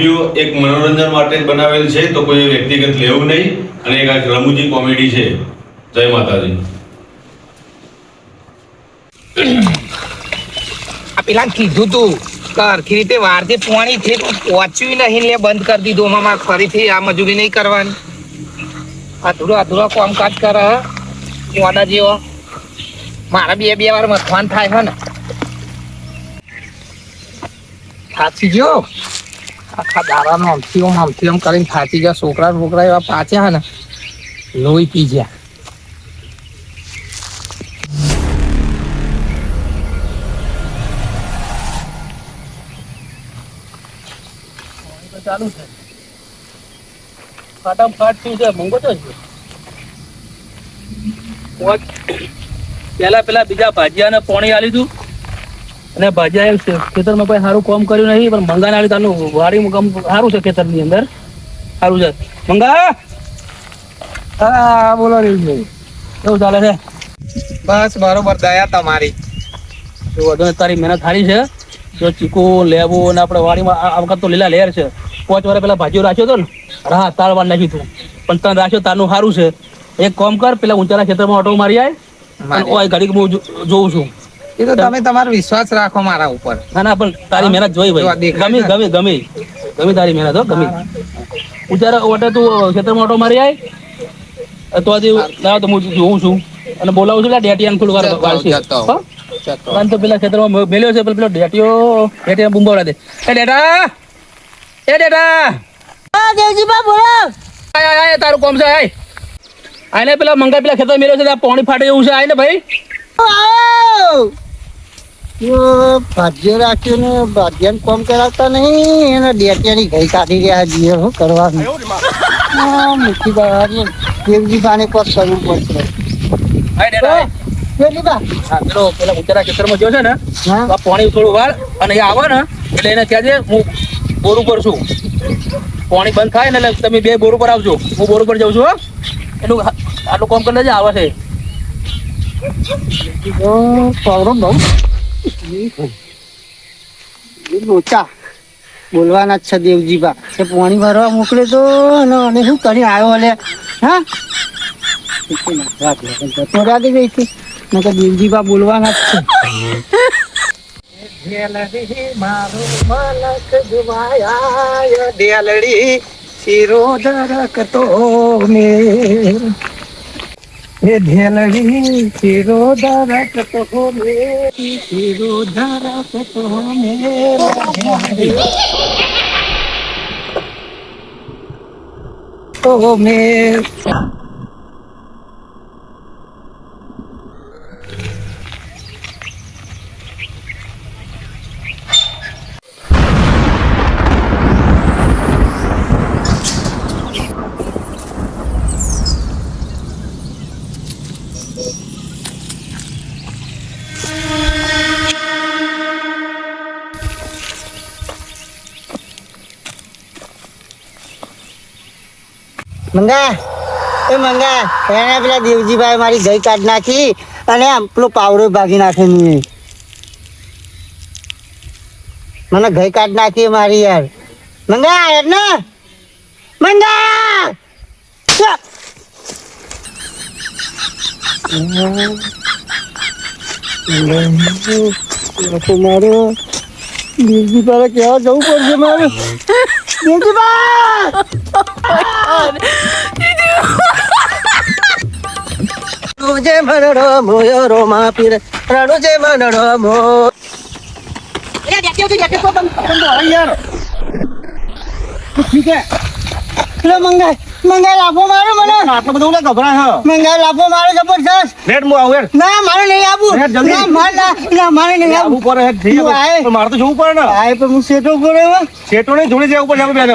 Video એક મનોરંજન માટે જ બનાવેલ છે, તો કોઈ વ્યક્તિગત લેવું નહીં. અને એક આ રમૂજી કોમેડી છે. જય માતાજી. આ પેલા કીધું તું સરખી રીતે વારથી પાણી થી પહોંચ્યું નહીં લે બંધ કરી દીધું. અમાર ફરીથી આ મજૂરી નહીં કરવાની. અધૂરો કામકાજ કરે મોડા જેવો. મારા બે વાર મથવાન થાય છે ને. થાચી ગયો આખા દાડાનો આમથી આમ કરીને થાચી ગયા. છોકરા એવા પાચ્યા ને લોહી પી ગયા. ચાલુ છે ફટાફટ શું છે મંગો તો પેલા બીજા ભાજીયાને પોણી આલી તું અને ભાજીયા ખેતરમાં કોઈ સારું કામ કર્યું નહીં, પણ મંગાને આલી તાનું વાડી કામ સારું છે. ખેતરની અંદર સારું છે. મંગા હા બોલો રેવજી કેવું ચાલે છે? બસ બરોબર દયા તમારી. તારી મહેનત સારી છે. જો ચીકુ લેવું અને આપણે વાડીમાં આ વખત તો લીલા લહેર છે. 5 વાર પેલા ભાજીઓ રાખ્યો હતો ને હા તાળવા નાખ્યું હતું, પણ તને રાખ્યો તારનું સારું છે. એક કામ કર પેલા ઊંચાના ખેતરમાં ઓટો મારી આય ઘડીક હું જોઉં છું. એ તો તમે તમારો વિશ્વાસ રાખો મારા ઉપર. ના પણ તારી મહેનત જોઈ ભાઈ. ગમે તારી મહેનત હો ગમે. ઊંચારા ઓટે તું ખેતરમાં ઓટો મારી આય તો લાવ તો હું જોઉં છું અને બોલાવું છું. ડેટિયાને થોડું વાર વાળશે તો પેલા ખેતરમાં મેલ્યો છે. પેલો ડેટિયા બુંબાવડા દે. એ ડેટા દેવજીબા બોલો. આય તારું કોમ છે. આને પેલા મંગા પેલા ખેતર મેલ્યો છે, પાણી ફાટે એવું છે. આય ને ભાઈ ભાગ્ય રાખ્યું ને ભાગ્યાને કોમ કરાવતા નહીં એને ડેટિયાની ઘઈ કાઢી રહ્યા છીએ. શું કરવાનું મૂકી દેવાનું. દેવજીબાને કોક કરવું પડશે. પેલા ઉચારા ખેતરમાં જો છે ને પાણી થોડું વાળ અને આવે ને એટલે એને કહેજે હું બોર ઉપર છું. પાણી બંધ થાય ને એટલે તમે 2 બોર ઉપર આવજો. હું બોર ઉપર જાઉં છું. એટલું આટલું કામ કરી લેજે. આવે છે લોચા બોલવાના જ છે દેવજીબા. એ પાણી ભરવા મોકલે તો અને શું કરી આવ્યો લે. હા દેવજીબા બોલવાના જ છે. દેલડી શિરોધરક તો મેં એ ઢેલડી શિરોધરક તો મેં શિરોધરક તો મેં તો મેં મંગા એને પેલા દેવજીભાઈ મારી ગઈ કાઢ નાખી અને આમ પેલો પાવડો ભાગી નાખે. મને ગઈ કાઢ નાખી મારી યાર. મંગા યાર ને મંગા મારે દેવજીભાઈ કેવા જવું પડશે મારે. જે મનડો મોયો રોમા પીર રડુ જે મનડો મો મંગાઈ લાભો મારો મને આટલો બધો ગભરાય. મંગાઈ લાભો મારો જબરજસ્ત. ના મારે નહીં આવું. મારે નહીં આવું. મારે તો જવું પડે ને. હું સેટો પડે સેટો નહીં જોડે જવું પડે આપણે બેન.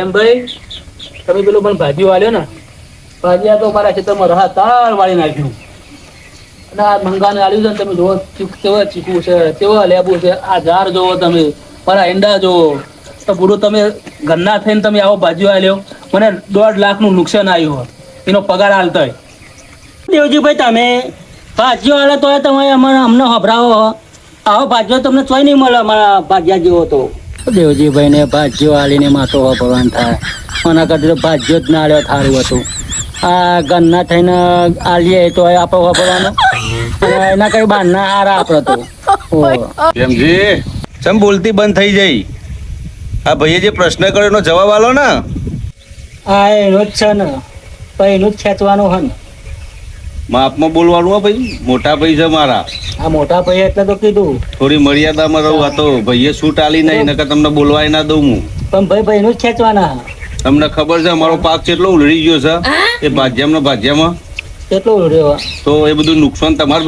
એમ ભાઈ તમે પેલું પણ ભાજીઓ વાળ્યો ને ભાજીયા તો મારા ખેતરમાં રહા તાર વાળી નાખ્યું. અને આ મંગાને આલ્યું છે ને તમે જોવો કેવા ચીકુ છે કેવા લેબુ છે આ ઝાડ જોવો તમે મારા ઈંડા જોવો તો પૂરું તમે ઘરના થઈને તમે આવો ભાજીઓ આલ્યો મને 1.5 લાખનું નુકસાન આવ્યું હોય એનો પગાર હાલતો હોય દેવજીભાઈ તમે ભાજીઓ હાલે તો તમે અમને હભરાવો આવો ભાજીઓ તમને ચોય નહીં મળે અમારા ભાગ્યા જેવો તો દેવજીભાઈ ને ભાજીઓ હાલીને માથો ભગવાન થાય મને કરતી તો ભાજીઓ જ ના આલ્યો થારું હતું આ ગન્ના થઈને આલીએ તો આપણે વાપરવાનો એના કઈ બહારના હારા આપણે તો પ્રેમજી ચમ બોલતી બંધ થઈ જઈ આ ભાઈએ જે પ્રશ્ન કર્યો એનો જવાબ આલો ને આ એનું જ છે ને તો એનું જ ખેંચવાનું હે ને માપમાં બોલવાનું હો ભાઈ મોટા ભાઈ છે મારા આ મોટા ભાઈ એટલે તો કીધું થોડી મર્યાદામાં રહું આ તો ભાઈએ શું ટાલી નહીં નકર તમને બોલવાય ના દઉં હું પણ ભાઈ એનું જ ખેંચવાના તમને ખબર છે અમારો પાક કેટલો ઉલડી ગયો છે એ ભાજ્યામાં કેટલું રહ્યો તો એ બધું નુકસાન તમારું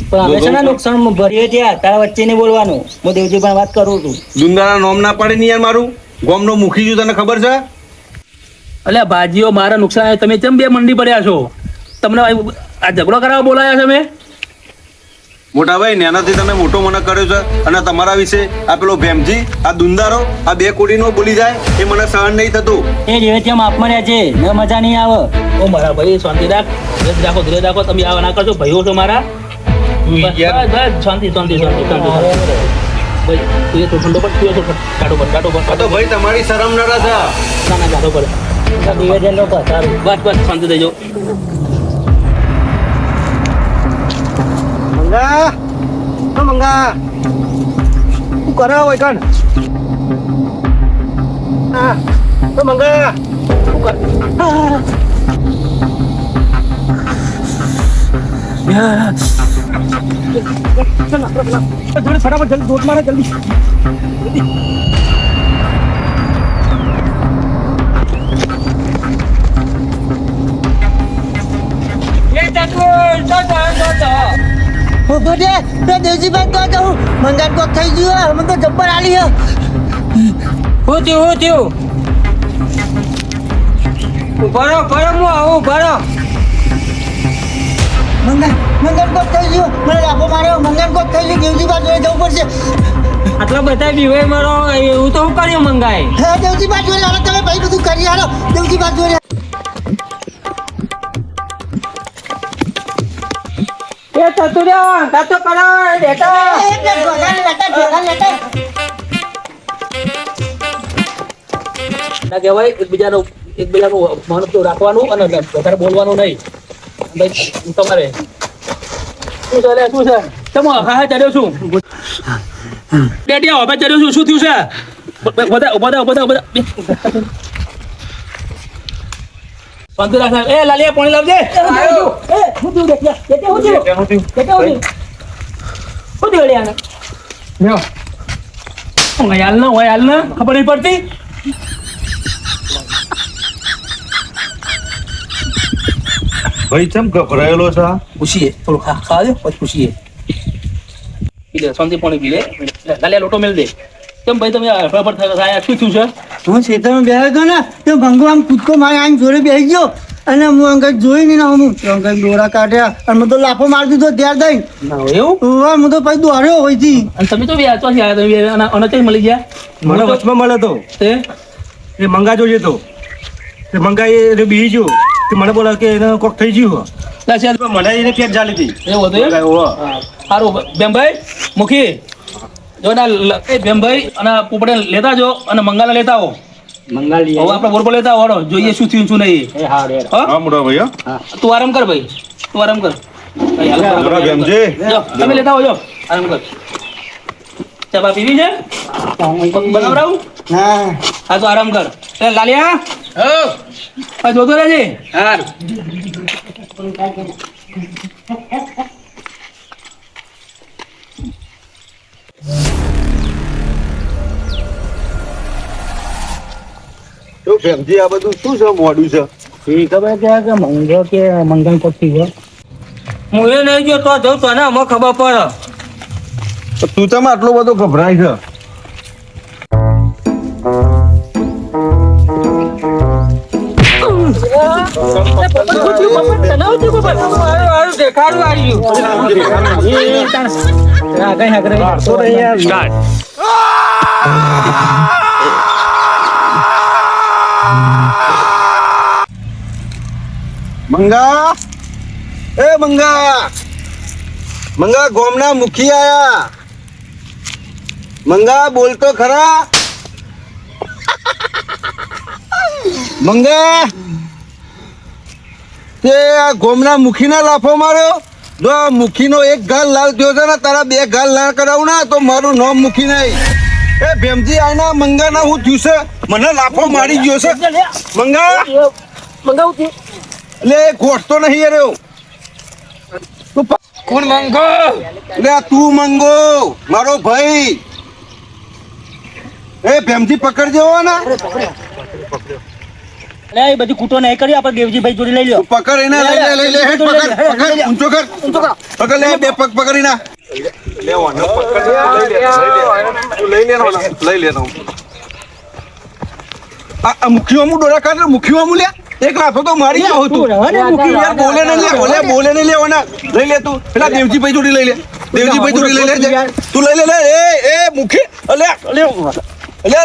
પણ અમે છે ને નુકસાન ભરીએ ત્યાં તારા વચ્ચે નહીં બોલવાનું હું દેવજીભાઈ વાત કરું છું દુંદાળા નોમ ના પાડે નહીં યાર મારું ગોમનો મુખી છું તને ખબર છે એટલે ભાજીઓ મારા નુકસાન આવે તમે કેમ બે મંડી પડ્યા છો તમને આ ઝઘડો કરાવવા બોલાયા છે મેં મોટા ભાઈ નાનાથી તમે મોટો મને કર્યો છે અને તમારા વિશે આ પેલો ભેમજી આ દુંદારો આ 2 કોડીનો બોલી જાય એ મને સહન નહીં થતું એ જેવે તેમ આપમાં રહ્યા છે ને મજા નહીં આવે ઓ મારા ભાઈ શાંતિ રાખ ધીરે રાખો તમે આવા ના કરજો ભાઈઓ છો મારા બસ, શાંતિ ભાઈ તું એ તો ઠંડો પર તું એ તો કાઢો પર આ તો ભાઈ તમારી શરમ ન રહે ના કાઢો પર નિવેદન લોકો સારું બસ શાંતિ થઈ જાઓ મંગા ઓ મંગા શું કરે હોય કણ હા ઓ મંગા શું કરે ફટાફટ જલ્દી દોટ મારે જલ્દી દેવજીભાઈ તો જાઉં મંગાટ કોક થઈ ગયું અમે તો જબ્બર આલી હું થયું બરો હું આવું બરો મંગાટ કોક થઈ ગયું મને લાભો માર્યો મંગાટ કોક થઈ ગયું દેવજીભાઈ જોડે જવું પડશે આટલા બધા બીવે મારો એવું તો હું કર્યું મંગાય હા દેવજીભાઈ જોડે હાલો તમે ભાઈ બધું કરી હાલો દેવજીભાઈ જોડે એ તતુર્યો તાતો કરો બેટા ના કહેવાય એકબીજાનું મહત્વ રાખવાનું અને વધારે બોલવાનું નહીં ભાઈ તમારે શું છે તમે હા ચડ્યો છું ડેડિયા હવે ચડ્યો છું શું થયું છે બધા શાંતિ રાખ એ લાલિયા પાણી લાવજે હાલ ને ખબર નહીં પડતી ભાઈ ચમ ગભરાયેલો છે પૂછીએ થોડું ખાવા દે પછી પૂછીએ પી લે શાંતિ પાણી પી લે લાલિયા લોટો મેળ દે કેમ ભાઈ તમે બરાબર થયા શું થયું છે હું ખેતરમાં બેઠો હતો ને તો ભંગો આમ કૂદકો મારી આમ જોડે બેસી ગયો અને હું અંગત જોઈ નહીં ના હું અંગત દોરા કાઢ્યા અને મેં તો લાફો મારી દીધો ત્યાર દઈ ના એવું હું તો પછી દોડ્યો હોય થી અને તમે તો વ્યાચો આવ્યા તમે અને કઈ મળી ગયા મને વચમાં મળ્યો તો તે એ મંગા જોઈએ તો એ મંગા એ બીજી ગયો તે મને બોલાવ કે એને કોક થઈ ગયું મને એને પેટ જાલી હતી એવું હતું એમ? સારું બેમભાઈ મુખી જો ના એ બેમભાઈ અને પોપડે લેતા જો અને મંગાલા લેતા આવો મંગાલ હવે આપણે બોરબો લેતા આવો જોઈએ શું થયું શું નહીં એ હાડ હા? હા મોટા ભાઈ તું આરામ કર ભાઈ તું આરામ કર બરાબર ભેમજી જો, તમે લેતા આવો જો આરામ કર ચા બા પીવી છે બનાવરાવું હા હા તો આરામ કર એ લાલિયા હા જોતો રહેજે તો ભેમજી આ બધું શું છે મોડું છે એ ખબર છે કે મંગો કે મંગલ પક્ષી છે હું એ નહીં ગયો તો જઉં તને અમે ખબર પડે તું ચમ આટલો બધો ગભરાય છે મંગા એ મંગા મંગા ગોમના મુખી આયા મંગા બોલતો ખરા મંગા તે આ ગોમના મુખીના લાફો માર્યો જો આ મુખીનો એક ગાલ લાલ થયો છે ને તારા બે ગાલ લાલ કરાવું ના તો મારું નામ મુખી નહીં એ ભેમજી આના મંગાના હું થયું છે મને લાફો મારી ગયો છે મંગા લે ગોઠતો નહીં રહ્યો કોણ મંગો લે તું મંગો મારો ભાઈ એ ભેમજી પકડજો ને લે એ બધી કૂટો નહીં કરી આપણે દેવજીભાઈ જોડે લઈ લો પકડ એને લઈ લે હેડ પકડ ઊંચો કર પકડ લે બે પગ પકડી ના લે ઓને પકડ લઈ લે આ મુખીઓ મુ ડોરા કાઢ મુખીઓ મુ લે એક લાફો તો મારી ગયો તું મુખી યાર બોલે ને લે ઓના લઈ લે તું પેલા દેવજીભાઈ જોડી લઈ લે દેવજીભાઈ જોડી લઈ લે તું લઈ લે એ મુખી લે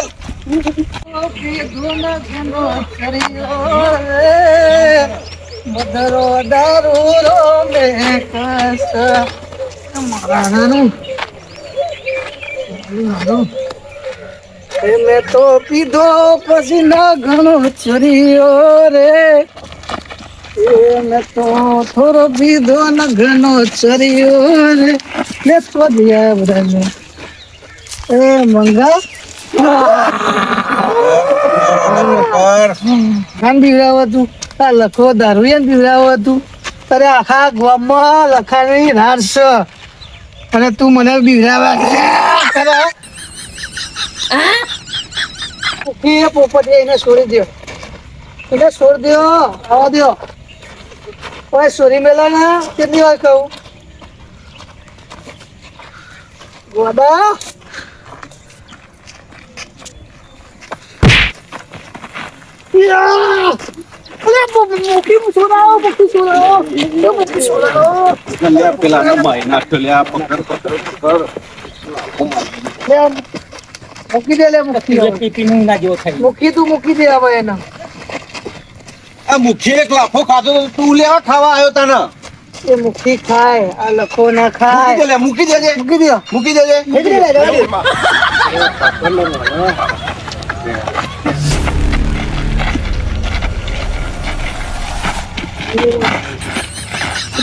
મધરો દારૂ રો મે કસ મારાનું મેં તો પીધો પછી ના ઘણો ચર્યો રે મેં તો થોડો પીધો ના ઘણો ચર્યો રે લે તો દિયા બરાબર એ મંગા ગાન બીવડાવો તું આ લખો દારૂ એમ બીવડાવો તું અરે આખા ગામમાં લખાણી રાડ છે અને તું મને બીવડાવા કરે પોપટ એને છોડી દો એને છોડી દો આવા દો ઓય સોરી મેલા ના કેટલી વાર કહું ગોડા પેલા ભાઈ નાખતો લે મૂકી દે લે મૂકી તું મૂકી દે હવે એને આ મુખી એક લાફો ખાતો તો તું લેવા ખાવા આવ્યો તને એ મૂકી ખાય આ લખો ના ખાય મૂકી દેજે મૂકી દે મૂકી દેજે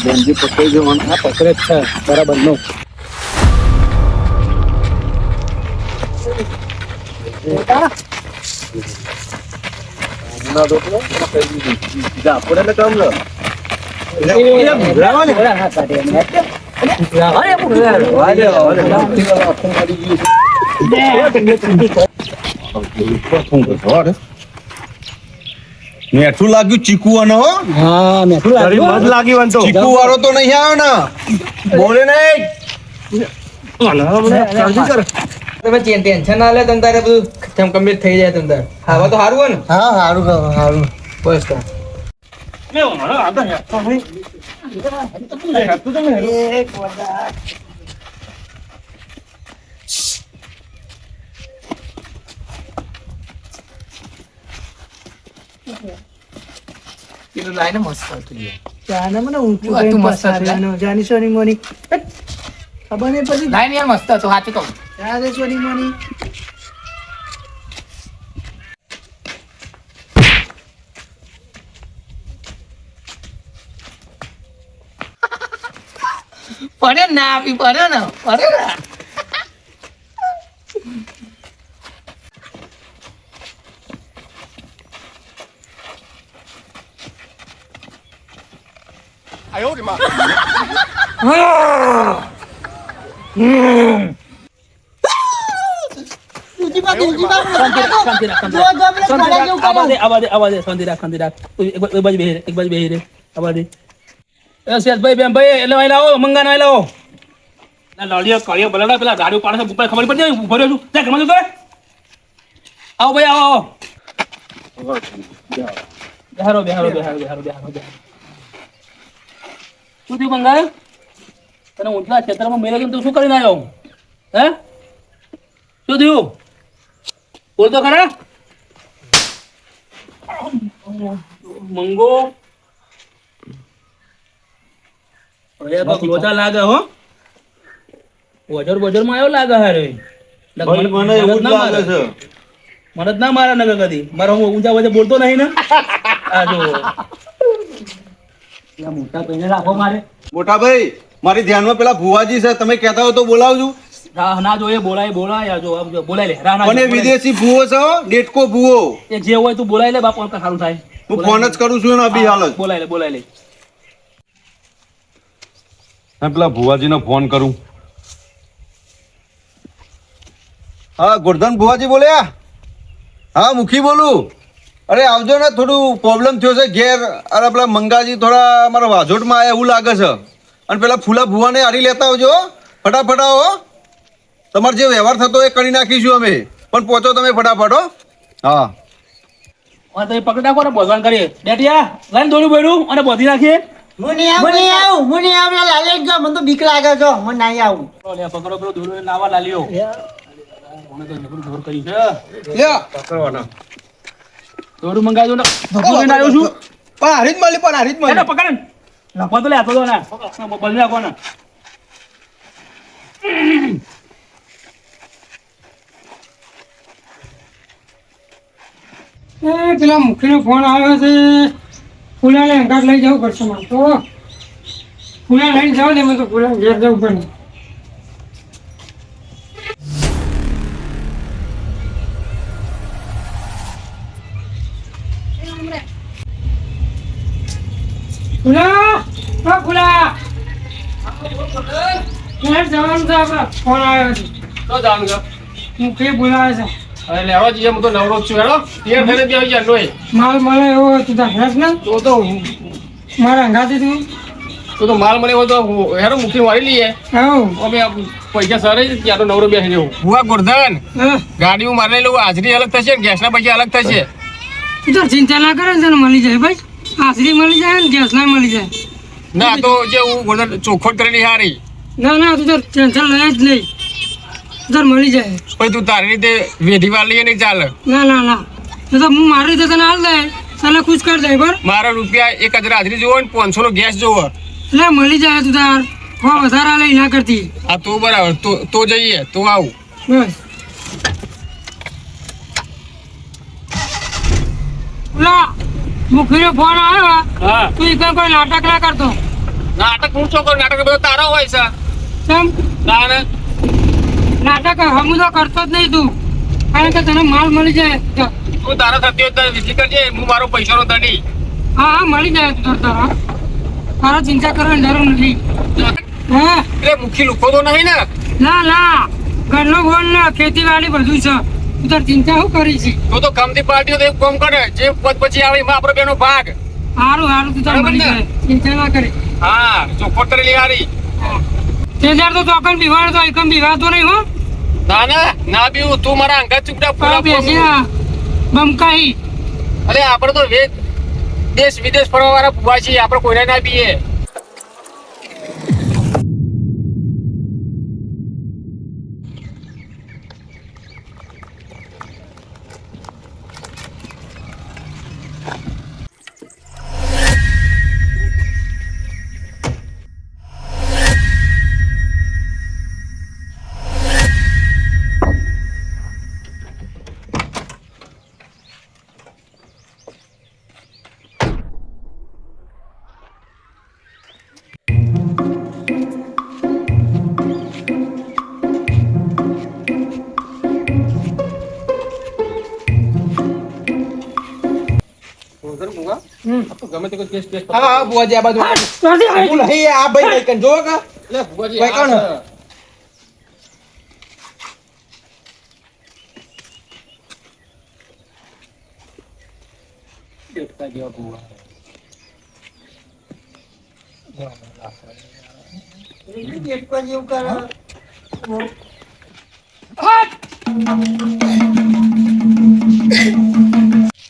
બેનજી પકડી જવાનું આ પકડે જ છે બરાબર નો મેઠું લાગ્યું ચીકુ અને હો હા મેં ચીકુ વાળો તો નહીં આવ્યો ને બોલે નહીં તમે ટેન્શન ના લે તમ તારે બધું કમ્પ્લીટ થઈ જાય તમ તારે ખાવા તો સારું હોય ને હા સારું સારું બસ તો લાઈને મસ્ત હતું જાને મને ઊંચું કઈ મસ્ત જાની સોની મોની ખબર નહીં પછી લાઈને યાર મસ્ત હતું સાચું કહું જાને સોની મોની પડે ના આપી પડે ને પેલા ગાડીઓ પાડે છે ખબર પડી જાય ઉભો રહ્યો છું ત્યાં ઘરમાં જતો આવો ભાઈ આવો બેહારો શું થયું મંગા? તને ઊંચા ક્ષેત્રમાં મેળે તું શું કરીને આવ્યો? હે શું થયું બોલ તો ખરા. મંગો લોચા લાગે હો. બજર માં આવ્યો લાગે હારે. ભાઈ મને એવું જ લાગે છે. મને જ ના મારા નગર કદી મારા હું ઊંચા વચ્ચે બોલતો નહીં ને. આ જો મોટા પૈને રાખો મારે. મોટા ભાઈ મારી ધ્યાનમાં પેલા ભુવાજી છે, તમે કહેતા હોય તો બોલાવજો. રાહ ના જોઈએ બોલાય જો બોલાય લે રાહ ના અને વિદેશી ભૂવો છે હો, ડેટકો ભૂવો. એ જે હોય તું બોલાય લે બાપુ આપણે સારું થાય. હું ફોન જ કરું છું ને અભી હાલ જ. બોલાય લે પેલા ભુવાજીનો ફોન કરું. હા ગોરધન ભુવાજી બોલ્યા? હા મુખી બોલું. અરે આવજો ને, થોડું પ્રોબ્લેમ થયો છે ઘેર. અરે પેલા મંગાજી થોડા અમારા વાજોટમાં આવ્યા એવું લાગે છે. અને પેલા ફૂલા ભુવાને હારી લેતા આવજો ફટાફટ. આવો, તમારે જે વ્યવહાર થતો એ કરી નાખીશું અમે, પણ પહોંચો તમે ફટાફટ હો. હા તો પકડી નાખો ને ભગવાન કરીએ. બેટિયા લાઈન દોડ્યું બેડું અને બોધી નાખીએ. હું નહીં આવું લાલે જો મને તો બીક લાગે છો, હું નહીં આવું. પકડો પેલો દોડું નાવા લાલ્યો. મને તો જબરું જોર કરી છે. લ્યો દોડું મંગાવ્યું ને ધક્કો લઈને આવ્યો છું. પણ હારી જ મળી. એને પકડ ને લખવા તો લે આપો દો ને બદલી નાખો ને. પેલા મુખીનો ફોન આવ્યો છે. ફૂલાને અંગાત લઈ જવું પડશે મારે તો. ફૂલા લઈને જાવ ને મને તો ફૂલા ઘેર જવું પડે. ફૂલા ઘેર જવાનું છે આપણે. ફોન આવ્યો છે. તો જવાનું છે. મુખી બોલાવે છે. અરે લેવા જઈએ હું તો નવરો જ છું. હેડો તૈયાર થઈને બી આવી જાય નોય. માલ મળે એવો તું તાર હેસ ને તો મારા અંગાથી તું માલ મળે હોય તો હેડો મૂકી વાળી લઈએ. આવું અમે પૈસા સરે ત્યાં તો નવરો બેસી જવું. હુઆ ગોરધન ગાડી હું મારી લઉં. હાજરી અલગ થશે, ગેસના પૈસા અલગ થશે. તું તાર ચિંતા ના કરે ને તને મળી જાય ભાઈ. હાજરી મળી જાય ને ગેસ ના મળી જાય. ના તો જે હું ગોરધન ચોખવટ કરેલી હારી. ના તું તાર ટેન્શન લે જ નહીં. તાર મળી જાય. પછી તું તારી રીતે વેઢી વાર લઈએ નહીં ચાલે. ના તો હું મારી રીતે તને હાલ દે, તને ખુશ કરી દે બરાબર. મારા રૂપિયા 1000 હાજરી જોવો ને 500 નો ગેસ જોવો. એટલે મળી જાય તું તાર વધારે હાલે ના કરતી. હા તો બરાબર તો જઈએ તો આવું. બસ ઓલા મુખીનો ફોન આવ્યો. હા તું એક કોઈ નાટક ના કરતો. નાટક હું શું કરું? નાટક બધો તારો હોય છે. કેમ તારે નાટક હમું તો કરતો જ નહીં તું, કારણ કે તને માલ મળી જાય. તું તારા થતી હોય વિધિ કરજે. હું મારો પૈસાનો ધણી. હા મળી જાય તું તારા. તારા ચિંતા કરવાની જરૂર નથી. હા એટલે મુખી લુખો તો નહીં ને? ના ઘરનો ગોળ ને ખેતીવાડી બધું છે. તું તાર ચિંતા શું કરી છે? તો ગમતી પાર્ટીઓ તો એક કામ કરે, જે પદ પછી આવે એમાં આપણો બેનો ભાગ. સારું તું તાર મળી જાય, ચિંતા ના કરે. હા ચોખવટ કરેલી હારી. તે તો ચોકન બીવાડો તો એકમ બીવાતો નહીં હો. ના બીવું. તું મારા અંગત ચૂકડા બેસી બમકાઈ. અરે આપણે તો દેશ વિદેશ ફરવા વાળા ભૂવા છીએ. આપણે કોઈને ના બીએ. ગમે તે કોઈ કેસ કેસ. હા બુઆજી આ બાજુ બોલ હે આ ભાઈ કઈ જો કે લે ભુવાજી ભાઈ કોણ? દેખતા જેવા ભુવા. જેવું કરે.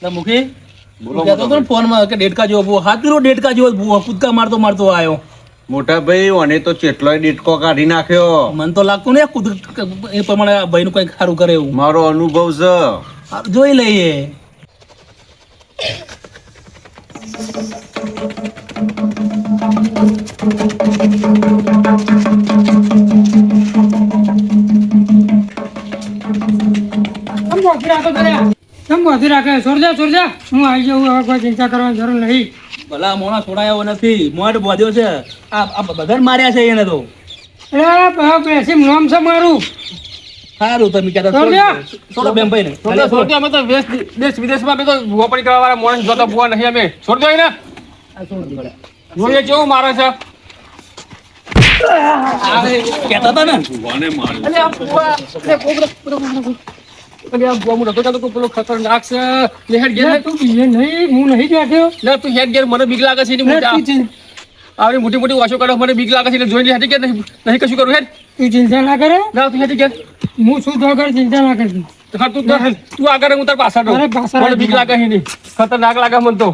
લે મુખી કહેતો હતો ને ફોનમાં કે ડેડકા જેવો ભૂવો હાથીનો ડેડકા જેવો જ ભૂવો કૂદકા મારતો મારતો આવ્યો. મોટા ભાઈ ઓને તો ચેટલોય ડીટકો કાઢી નાખ્યો. મને તો લાગતું ને કૂદ એ પ્રમાણે આ ભાઈનું કંઈક સારું કરે એવું. મારો અનુભવ છે. હારું જોઈ લઈએ. કેમ બોધી રાખે છોડજા હું આવી જાઉં હવે કોઈ ચિંતા કરવાની જરૂર નહીં. ભલા મોણા છોડાયો નથી મોઢ બોધ્યો છે આ બધા માર્યા છે એને તો. અરે બેસી નામ છે મારું. સારું તમે કહેતા છોડો બેન ભાઈ ને અમે તો દેશ વિદેશમાં અમે તો ભૂવા પડી કરવા વાળા માણસ જોતા ભૂવા નહીં અમે છોડ દો ને જોઈએ કેવું મારે છે કહેતા હતા ને પેલો ખતરનાક છે લે હેડ ઘેર તું બીજે નહીં હું નહીં બેઠ્યો. લે તું હેડ ઘેર મને બીક લાગે છે આવડી મોટી મોટી વાશો કાઢો મને બીક લાગે છે એટલે જોઈને હેડ ઘેર નહીં કશું કરું હેડ તું ચિંતા ના કરે. ના તું હેડ ઘેર હું શું તો આગળ ચિંતા ના કરતી. તું આગળ હું તાર પાછળ અરે પાછળ મને બીક લાગે છે નહીં ખતરનાક લાગે મને તો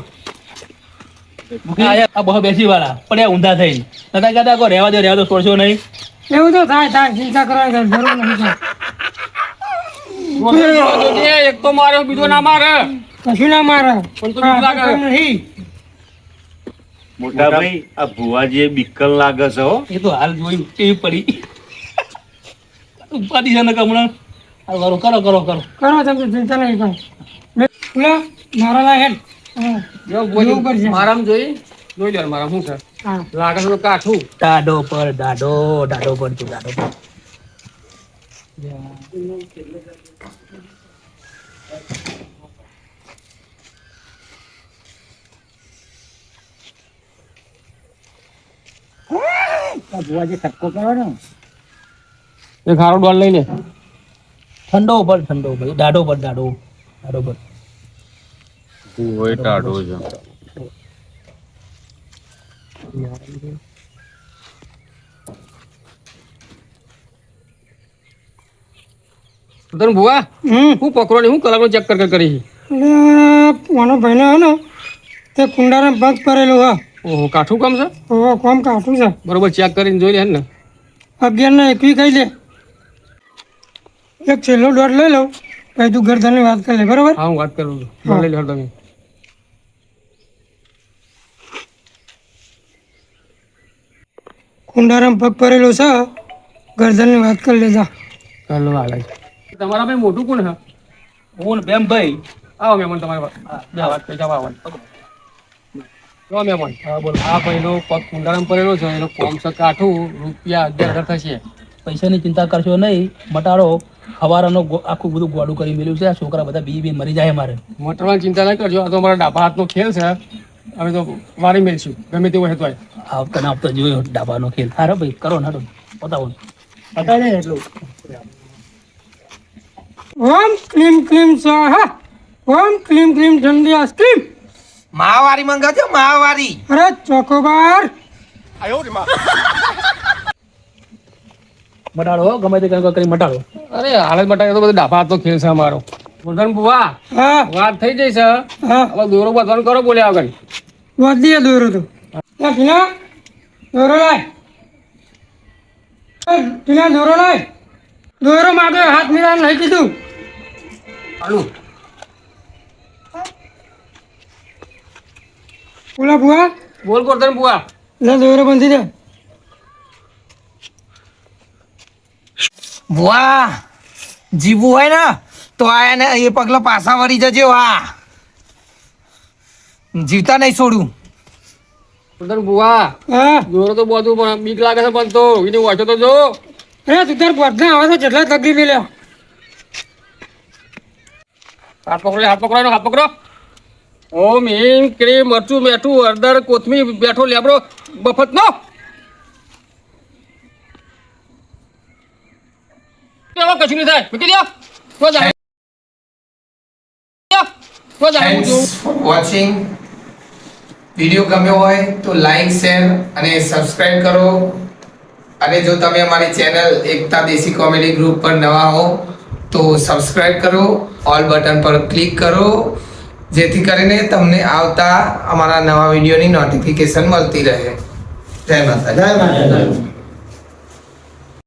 આ બહુ બેસી વાળા પડ્યા ઊંધા થઈને નતા કહેતા કો રહેવા દો છોડશો નહીં. એવું તો થાય ચિંતા કરવાની જરૂર નહીં. એક તો મારે બીજો ના મારે કશું ના મારે પણ તો બીક લાગે નહીં. મોટા ભાઈ આ ભુવાજી બીકલ લાગે છે હો. એ તો હાલ જોઈ કેવી પડી ઉપાધિ છે ને હમણાં હાલ કરો કરો તમે ચિંતા નહીં કરો. મારા લા હેડ જોવું પડશે. મારામાં જોઈ લે મારા શું છે હા લાગે છે કાઠું દાડો પર દાડો પર તું દાડો પર ભુવાજી ઠપકો કરો ને. એક હારો ડોલ લઈને ઠંડો પર ભાઈ દાડો પર ભુવોય ટાઢો છે. તને ભુવા હું પકડો ને હું કલાકનો ચેક કરી મારો ભાઈને હે ને તે કુંડાને પગ કરેલું હા. ઓહો કાઠું કામ છે કોમ કાઢું છે. બરોબર ચેક કરીને જોઈ લે ને 11 ને 21 કહી દે. એક છેલ્લો ડોટ લઈ લઉં પછી તું ગરદનની વાત કરી લે બરોબર. હા હું વાત કરું છું લઈ લો તમે કુંડારામ પગ કરેલો છે ગરદનની વાત કરી લેજા. ચાલો હાલે તમારા ભાઈ મોટું કોણ છે હું ને બેમ ભાઈ આવો મહેમાન તમારી વાત કરી જાવ આવો જો મહેમાન હા બોલ. આ ભાઈનો પગ કુંડારામ પડેલો છે એનો કોમ છે કાઠું રૂપિયા 11,000 થશે પૈસાની ચિંતા કરશો નહીં મટાડો હવારાનો આખું બધું ગોડું કરી મેલ્યું છે આ છોકરા બધા બી મરી જાય મારે. મટવાની ચિંતા ના કરજો આ તો અમારા ડાબા હાથનો ખેલ છે અમે તો વારી મેળશું ગમે તેવું હેતુ આવતા જોયો ડાબાનો ખેલ. હારો ભાઈ કરો ને બતાવો બતાવી દે એટલું. ઓમ ક્લીમ ક્લીમ સ્વાહા ઓમ ક્લીમ ક્લીમ ઠંડી આઈસ્ક્રીમ. માવારી મંગાજો માવારી. અરે ચોકોબાર મટાડો ગમે તે કરી મટાડો. અરે હાલ મટાય તો બધું ડાબા હાથનો ખેલ છે અમારો ગોધન બુવા હા વાત થઈ જઈ છે હા હવે દોરો બાંધવાનું કરો બોલ્યા આગળ વાદી દોરો તો ટીના દોરો લાય. ટીના દોરો લાય. દોરો માગે હાથ મિલા નહીં કીધું. હાલું બોલા બુઆ બોલ ગોધન બુવા લે દોરો બાંધી દે. બુઆ જીવવું હોય ને તો આ એને એ પગલા પાછા વળી જજો. આ જીવતા નહીં છોડું. ગોધન બુવા હા દોરો તો બધું પણ બીક લાગે છે પણ તો એને વાંચો તો જો અરે તું તાર પટના આવે તો જેટલા તકલીફ લ્યો. હાથ પકડો હાથ પકડો ઓમ હિમ ક્રીમ મરચું મેઠું હળદર કોથમીર બેઠો લેબડો બફત નો કશું નહીં થાય મૂકી દો થેન્ક્સ ફોર વોચિંગ. વિડીયો ગમ્યો હોય તો લાઈક શેર અને સબસ્ક્રાઇબ કરો. અને જો તમે અમારી ચેનલ એકતા દેશી કોમેડી ગ્રુપ પર નવા હો તો સબસ્ક્રાઇબ કરો, ઓલ બટન પર ક્લિક કરો જેથી કરીને તમને આવતા અમારા નવા વિડીયોની નોટિફિકેશન મળતી રહે. જય માતા. જય માતા.